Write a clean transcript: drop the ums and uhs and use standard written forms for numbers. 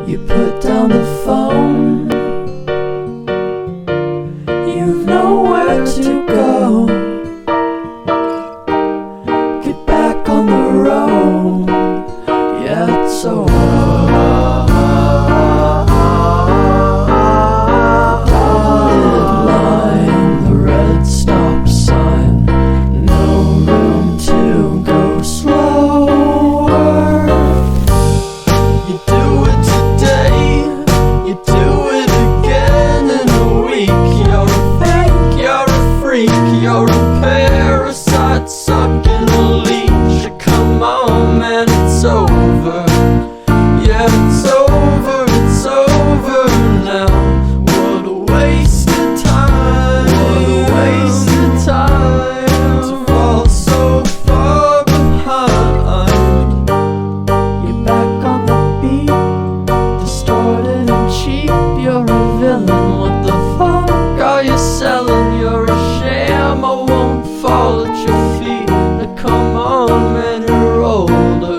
You put down the phone, you've nowhere to go. Get back on the road, yeah, it's over. Dotted line, the red stop sign, no room to go slower. You do it today, you do it again in a week. You're a fake, you're a freak, you're a parasite sucking a leech. Come on, man, it's over. Yeah, it's over, it's over now. What a waste of time, what a waste of time to fall so far behind. You're back on the beat, distorted and cheap. You're a villain, what the fuck are you selling? You're a sham, I won't fall at your feet. Now come on, man, you're older.